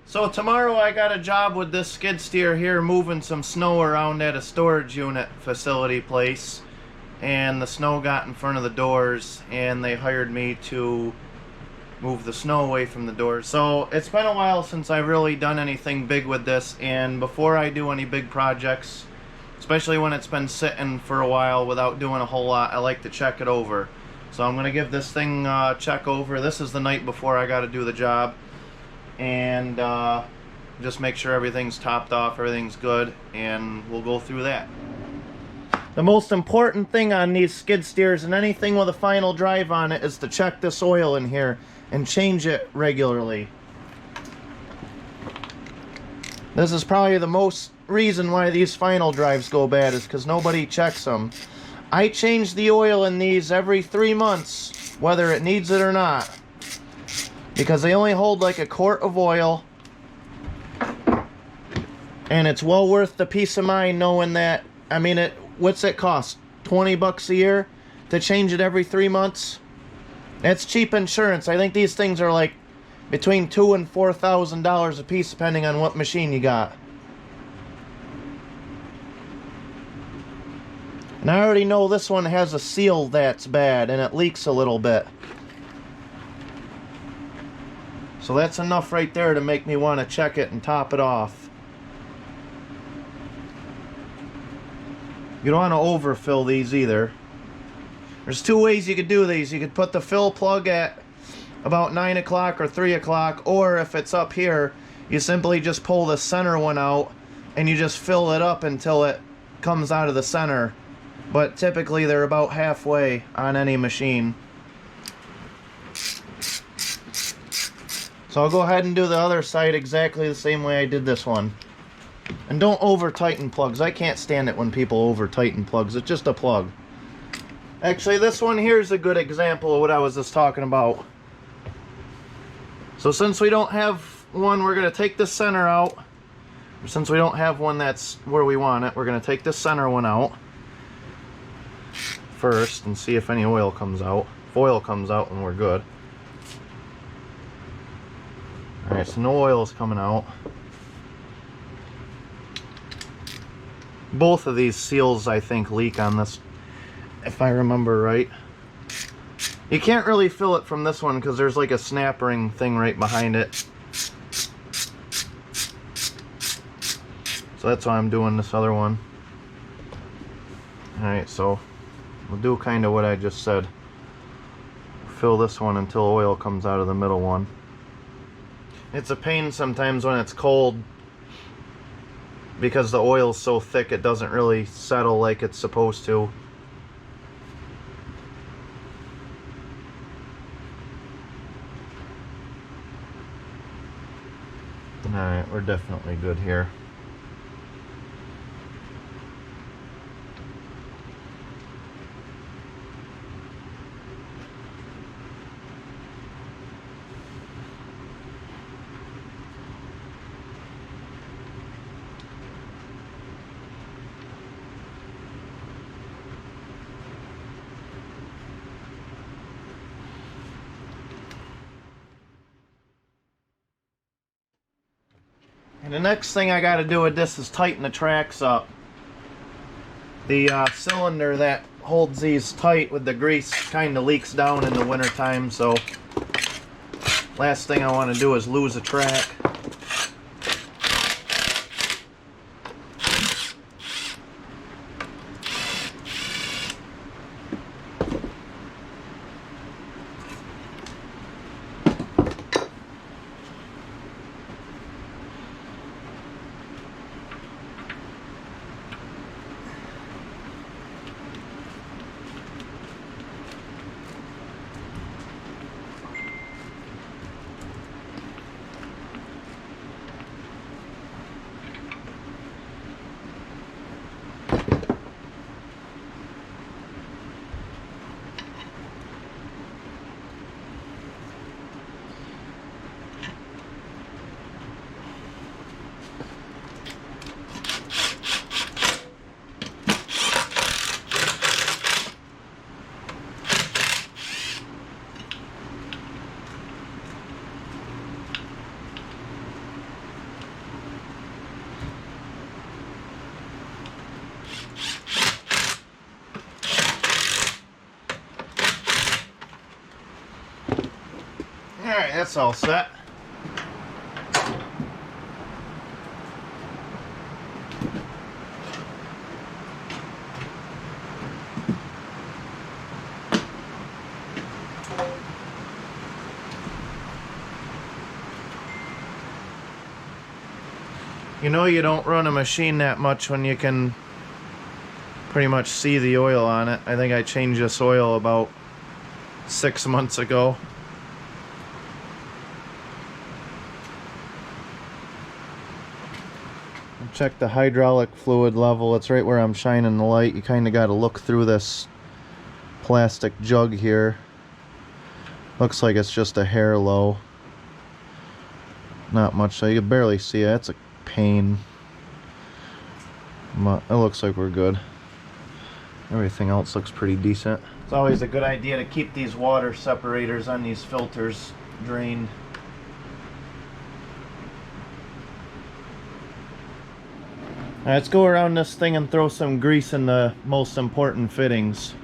So tomorrow I got a job with this skid steer here moving some snow around at a storage unit facility place, and the snow got in front of the doors and they hired me to move the snow away from the doors. So it's been a while since I've really done anything big with this, and before I do any big projects, especially when it's been sitting for a while without doing a whole lot, I like to check it over. So I'm gonna give this thing a check over. This is the night before I got to do the job, and just make sure everything's topped off, everything's good, and we'll go through that. The most important thing on these skid steers and anything with a final drive on it is to check this oil in here and change it regularly. This is probably the most reason why these final drives go bad, is because nobody checks them. I change the oil in these every 3 months, whether it needs it or not, because they only hold like a quart of oil, and it's well worth the peace of mind knowing that. I mean, what's it cost? 20 bucks a year to change it every 3 months? That's cheap insurance. I think these things are like between $2,000 and $4,000 a piece, depending on what machine you got. And I already know this one has a seal that's bad and it leaks a little bit. So that's enough right there to make me want to check it and top it off. You don't want to overfill these either. There's two ways you could do these. You could put the fill plug at about 9 o'clock or 3 o'clock, or if it's up here, you simply just pull the center one out and you just fill it up until it comes out of the center. But typically they're about halfway on any machine. So I'll go ahead and do the other side exactly the same way I did this one. And don't over tighten plugs. I can't stand it when people over tighten plugs. It's just a plug. Actually, this one here is a good example of what I was just talking about. So since we don't have one, we're going to take the center out. Since we don't have one that's where we want it, we're going to take the center one out first and see if any oil comes out. If oil comes out, then we're good. Alright, so no oil is coming out. Both of these seals, I think, leak on this, if I remember right. You can't really fill it from this one because there's like a snap ring thing right behind it. So that's why I'm doing this other one. Alright, so we'll do kind of what I just said. Fill this one until oil comes out of the middle one. It's a pain sometimes when it's cold, because the oil's so thick it doesn't really settle like it's supposed to. Alright, we're definitely good here. And the next thing I got to do with this is tighten the tracks up. The cylinder that holds these tight with the grease kind of leaks down in the wintertime, so last thing I want to do is lose a track. Alright, that's all set. You know you don't run a machine that much when you can pretty much see the oil on it. I think I changed this oil about 6 months ago. Check the hydraulic fluid level. It's right where I'm shining the light. You kind of got to look through this plastic jug here. Looks like it's just a hair low. Not much, so you can barely see it. It's a pain. But it looks like we're good. Everything else looks pretty decent. It's always a good idea to keep these water separators on these filters drained. Alright, let's go around this thing and throw some grease in the most important fittings.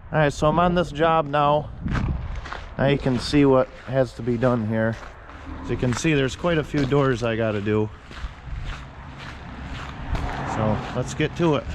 Alright, so I'm on this job now. Now you can see what has to be done here. As you can see, there's quite a few doors I gotta do. So let's get to it.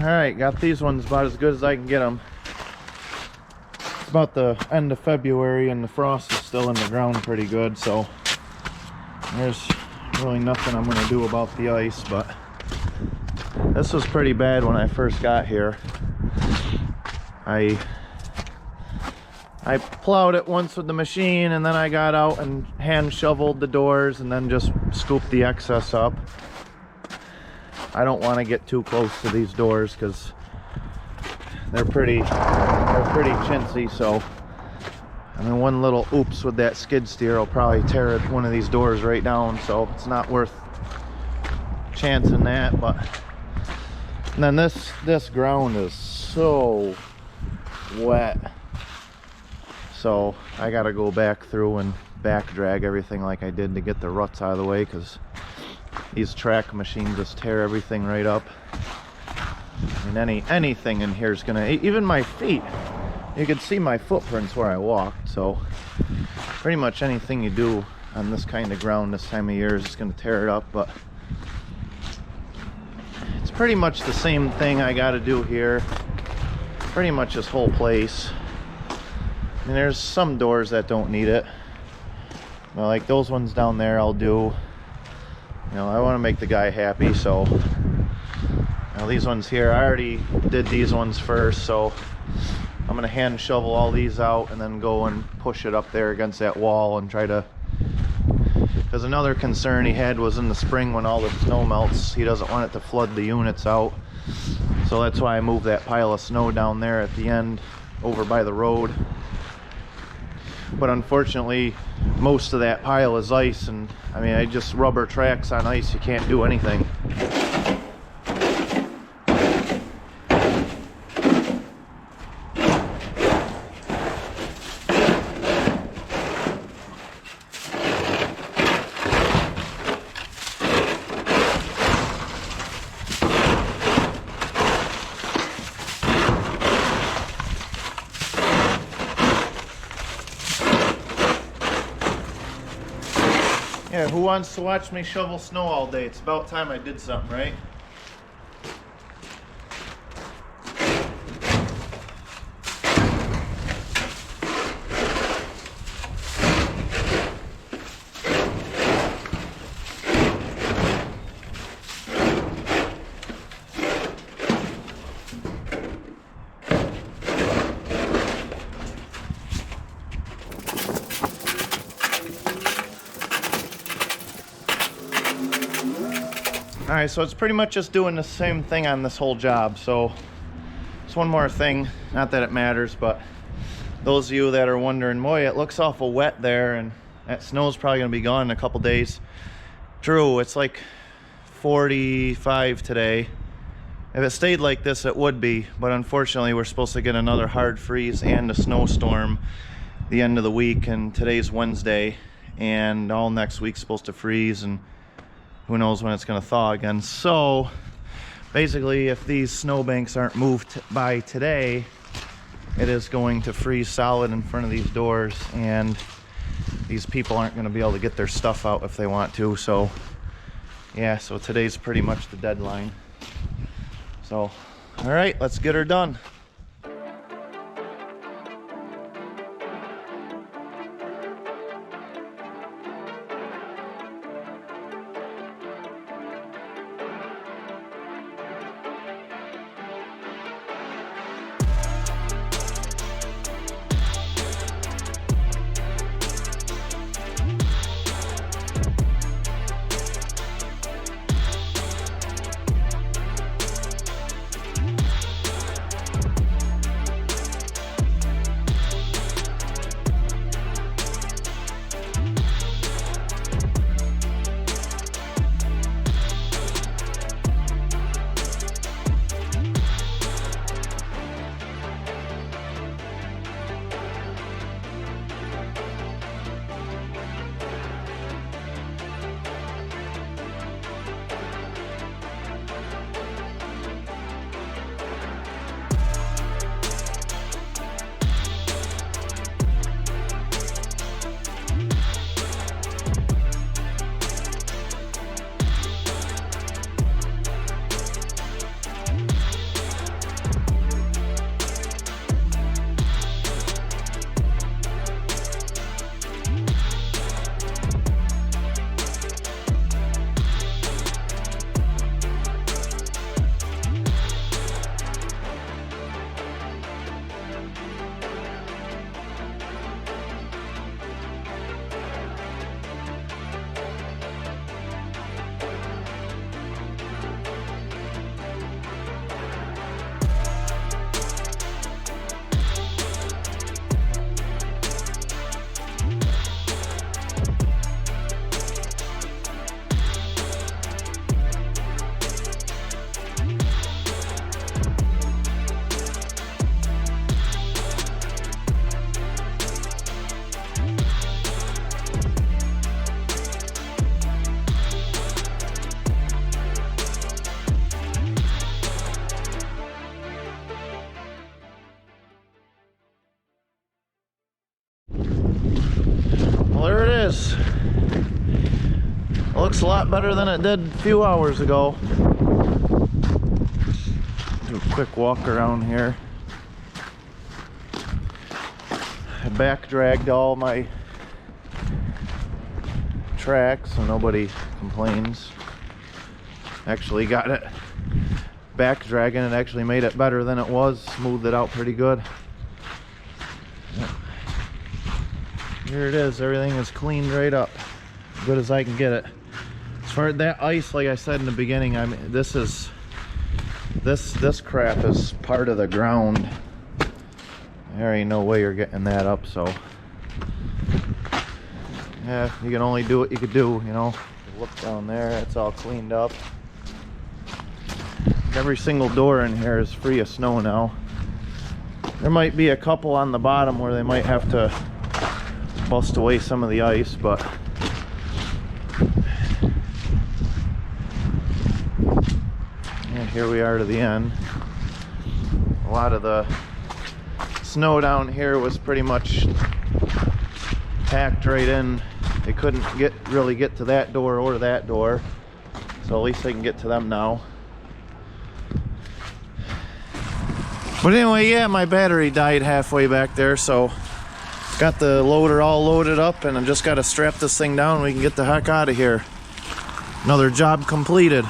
Alright, got these ones about as good as I can get them. It's about the end of February and the frost is still in the ground pretty good, so there's really nothing I'm going to do about the ice, but this was pretty bad when I first got here. I plowed it once with the machine, and then I got out and hand shoveled the doors and then just scooped the excess up. I don't want to get too close to these doors because they're pretty chintzy, so I mean, one little oops with that skid steer will probably tear one of these doors right down, so it's not worth chancing that. But and then this ground is so wet, so I gotta go back through and back drag everything like I did to get the ruts out of the way, because these track machines just tear everything right up. I mean, anything in here is gonna, even my feet, you can see my footprints where I walked, so pretty much anything you do on this kind of ground this time of year is just gonna tear it up. But it's pretty much the same thing I gotta do here, pretty much this whole place. I mean, there's some doors that don't need it, well, like those ones down there I'll do. You know, I want to make the guy happy, so now these ones here, I already did these ones first, so I'm gonna hand shovel all these out and then go and push it up there against that wall and try to, because another concern he had was in the spring when all the snow melts, he doesn't want it to flood the units out, so that's why I moved that pile of snow down there at the end over by the road. But unfortunately most of that pile is ice, and I mean, I just rubber tracks on ice, you can't do anything. Yeah, who wants to watch me shovel snow all day? It's about time I did something, right? Alright, so it's pretty much just doing the same thing on this whole job. So just one more thing, not that it matters, but those of you that are wondering, boy, it looks awful wet there and that snow's probably going to be gone in a couple days. True, it's like 45 today. If it stayed like this, it would be, but unfortunately we're supposed to get another hard freeze and a snowstorm the end of the week, and today's Wednesday, and all next week's supposed to freeze, and who knows when it's going to thaw again. So basically, if these snowbanks aren't moved by today, it is going to freeze solid in front of these doors, and these people aren't going to be able to get their stuff out if they want to. So yeah, so today's pretty much the deadline. So all right, let's get her done. Well, there it is. It looks a lot better than it did a few hours ago. Do a quick walk around here. I back dragged all my tracks so nobody complains. Actually got it back dragging. It actually made it better than it was. Smoothed it out pretty good. Here it is. Everything is cleaned right up, good as I can get it. As far as that ice, like I said in the beginning, I mean, this crap is part of the ground. There ain't no way you're getting that up, so yeah, you can only do what you could do, you know. Look down there, it's all cleaned up. Every single door in here is free of snow now. There might be a couple on the bottom where they might have to bust away some of the ice, but yeah, here we are to the end. A lot of the snow down here was pretty much packed right in. They couldn't really get to that door or that door, so at least they can get to them now. But anyway, yeah, my battery died halfway back there, so got the loader all loaded up, and I just got to strap this thing down and we can get the heck out of here. Another job completed.